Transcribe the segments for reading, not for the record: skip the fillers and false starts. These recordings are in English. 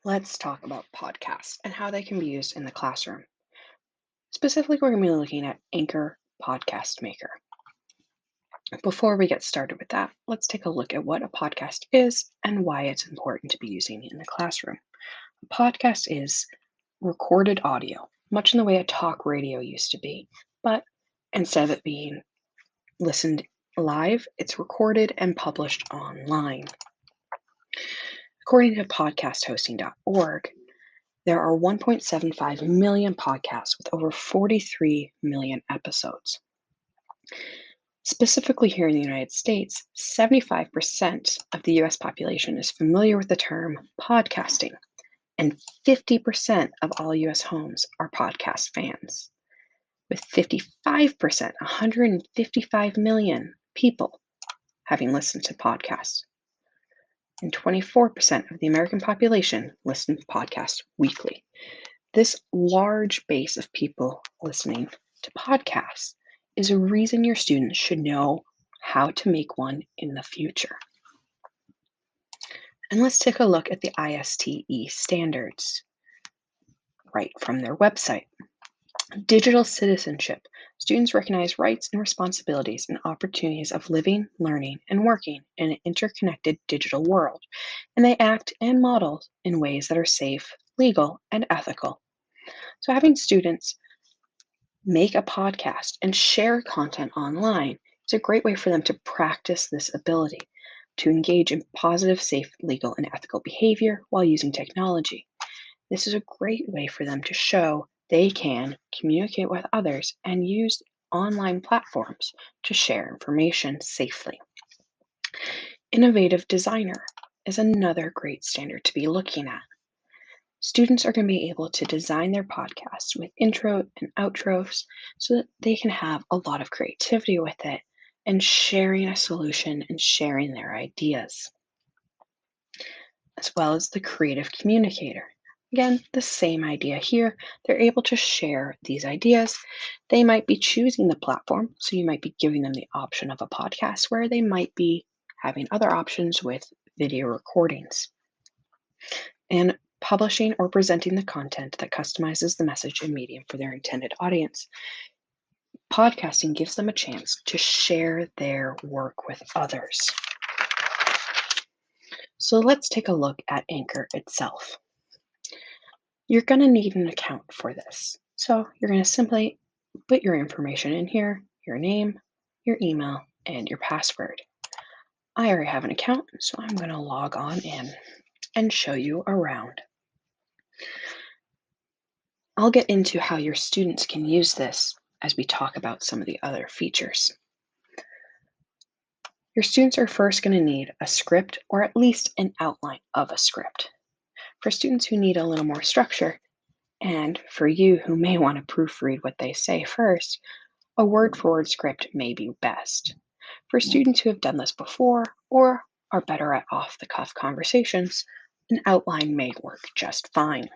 Let's talk about podcasts and how they can be used in the classroom. Specifically, we're going to be looking at Anchor Podcast Maker. Before we get started with that, let's take a look at what a podcast is and why it's important to be using it in the classroom. A podcast is recorded audio, much in the way a talk radio used to be, but instead of it being listened live, it's recorded and published online. According to podcasthosting.org, there are 1.75 million podcasts with over 43 million episodes. Specifically, here in the United States, 75% of the US population is familiar with the term podcasting, and 50% of all US homes are podcast fans, with 55%, 155 million people, having listened to podcasts. And 24% of the American population listen to podcasts weekly. This large base of people listening to podcasts is a reason your students should know how to make one in the future. And let's take a look at the ISTE standards right from their website. Digital citizenship. Students recognize rights and responsibilities and opportunities of living, learning, and working in an interconnected digital world, and they act and model in ways that are safe, legal, and ethical. So having students make a podcast and share content online is a great way for them to practice this ability to engage in positive, safe, legal, and ethical behavior while using technology. This is a great way for them to show they can communicate with others and use online platforms to share information safely. Innovative designer is another great standard to be looking at. Students are going to be able to design their podcasts with intro and outros so that they can have a lot of creativity with it and sharing a solution and sharing their ideas, as well as the creative communicator. Again, the same idea here. They're able to share these ideas. They might be choosing the platform, so you might be giving them the option of a podcast where they might be having other options with video recordings. And publishing or presenting the content that customizes the message and medium for their intended audience. Podcasting gives them a chance to share their work with others. So let's take a look at Anchor itself. You're going to need an account for this. So you're going to simply put your information in here, your name, your email, and your password. I already have an account, so I'm going to log on in and show you around. I'll get into how your students can use this as we talk about some of the other features. Your students are first going to need a script or at least an outline of a script. For students who need a little more structure, and for you who may want to proofread what they say first, a word-for-word script may be best. For students who have done this before or are better at off-the-cuff conversations, an outline may work just fine.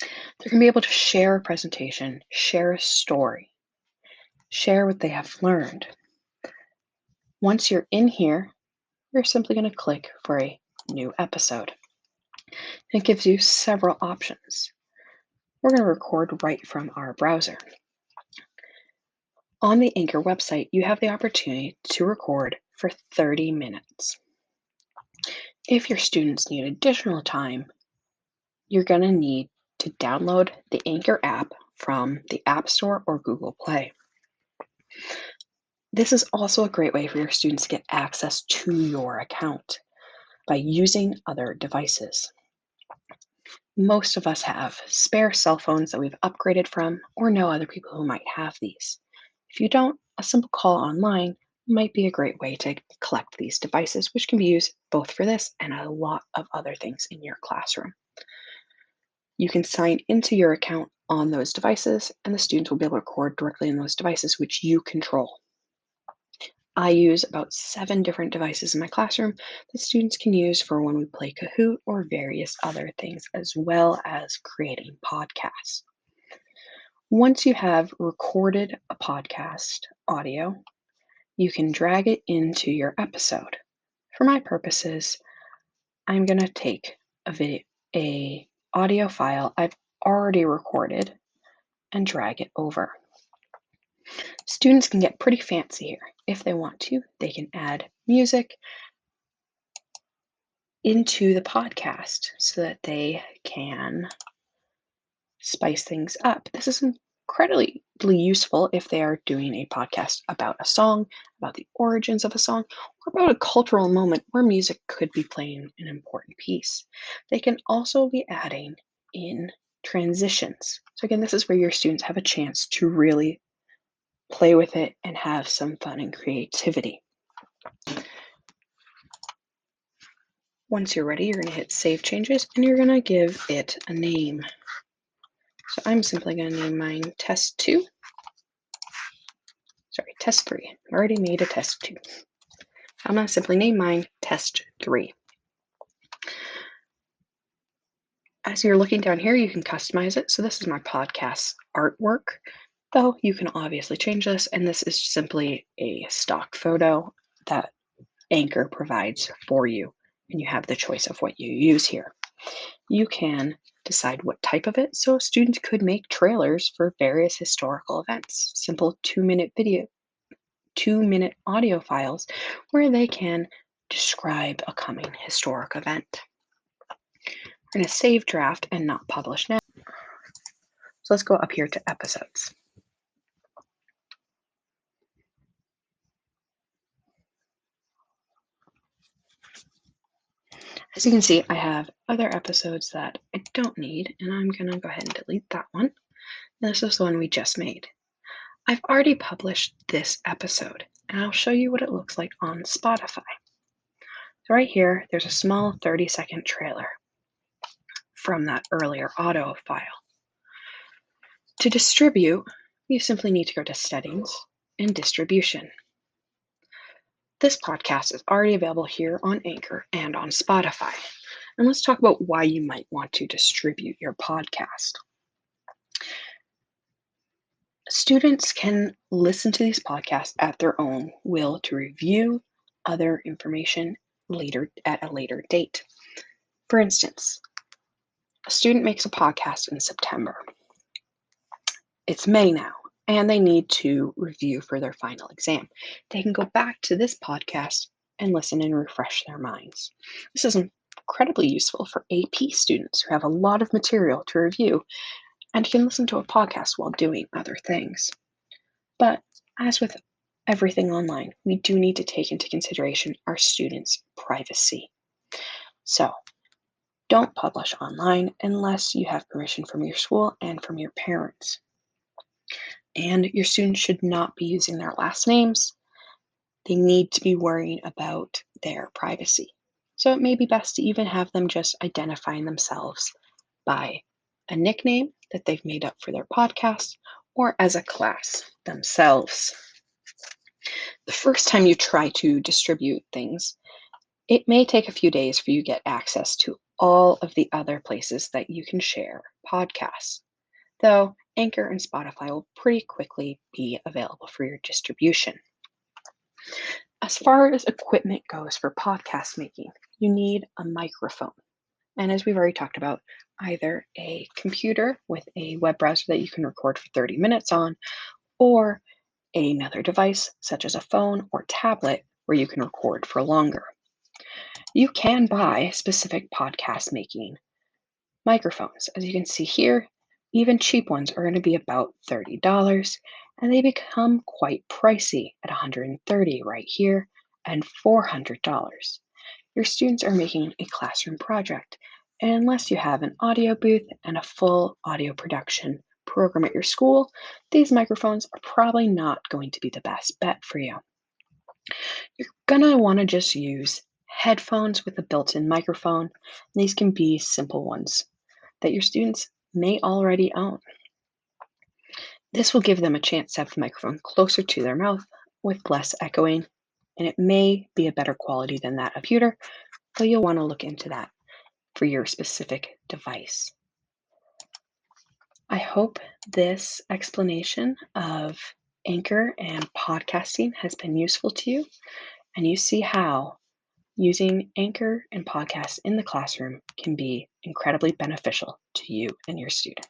They're going to be able to share a presentation, share a story, share what they have learned. Once you're in here, you're simply going to click for a new episode. It gives you several options. We're going to record right from our browser. On the Anchor website, you have the opportunity to record for 30 minutes. If your students need additional time, you're going to need to download the Anchor app from the App Store or Google Play. This is also a great way for your students to get access to your account by using other devices. Most of us have spare cell phones that we've upgraded from or know other people who might have these. If you don't, a simple call online might be a great way to collect these devices, which can be used both for this and a lot of other things in your classroom. You can sign into your account on those devices, and the students will be able to record directly on those devices, which you control. I use about 7 different devices in my classroom that students can use for when we play Kahoot or various other things, as well as creating podcasts. Once you have recorded a podcast audio, you can drag it into your episode. For my purposes, I'm going to take a video, a audio file I've already recorded and drag it over. Students can get pretty fancy here. If they want to, they can add music into the podcast so that they can spice things up. This is incredibly useful if they are doing a podcast about a song, about the origins of a song, or about a cultural moment where music could be playing an important piece. They can also be adding in transitions. So, again, this is where your students have a chance to really play with it and have some fun and creativity. Once you're ready, you're going to hit Save Changes and you're going to give it a name. So I'm simply going to name mine Test 2. Sorry, Test 3. I already made a Test 2. I'm going to simply name mine Test 3. As you're looking down here, you can customize it. So this is my podcast artwork, though you can obviously change this, and this is simply a stock photo that Anchor provides for you, and you have the choice of what you use here. You can decide what type of it, so students could make trailers for various historical events, simple 2-minute audio files where they can describe a coming historic event. We're going to save draft and not publish now. So let's go up here to episodes. As you can see, I have other episodes that I don't need, and I'm going to go ahead and delete that one. This is the one we just made. I've already published this episode, and I'll show you what it looks like on Spotify. So right here, there's a small 30-second trailer from that earlier audio file. To distribute, you simply need to go to Settings and Distribution. This podcast is already available here on Anchor and on Spotify. And let's talk about why you might want to distribute your podcast. Students can listen to these podcasts at their own will to review other information at a later date. For instance, a student makes a podcast in September. It's May now, and they need to review for their final exam. They can go back to this podcast and listen and refresh their minds. This is incredibly useful for AP students who have a lot of material to review and can listen to a podcast while doing other things. But as with everything online, we do need to take into consideration our students' privacy. So don't publish online unless you have permission from your school and from your parents. And your students should not be using their last names. They need to be worrying about their privacy. So it may be best to even have them just identifying themselves by a nickname that they've made up for their podcast or as a class themselves. The first time you try to distribute things, it may take a few days for you to get access to all of the other places that you can share podcasts, though Anchor and Spotify will pretty quickly be available for your distribution. As far as equipment goes for podcast making, you need a microphone. And as we've already talked about, either a computer with a web browser that you can record for 30 minutes on, or another device such as a phone or tablet where you can record for longer. You can buy specific podcast making microphones. As you can see here, even cheap ones are going to be about $30, and they become quite pricey at $130 right here and $400. Your students are making a classroom project, and unless you have an audio booth and a full audio production program at your school, these microphones are probably not going to be the best bet for you. You're going to want to just use headphones with a built-in microphone. These can be simple ones that your students may already own. This will give them a chance to have the microphone closer to their mouth with less echoing, and it may be a better quality than that of computer, so you'll want to look into that for your specific device. I hope this explanation of Anchor and podcasting has been useful to you, and you see how using Anchor and podcasts in the classroom can be incredibly beneficial to you and your students.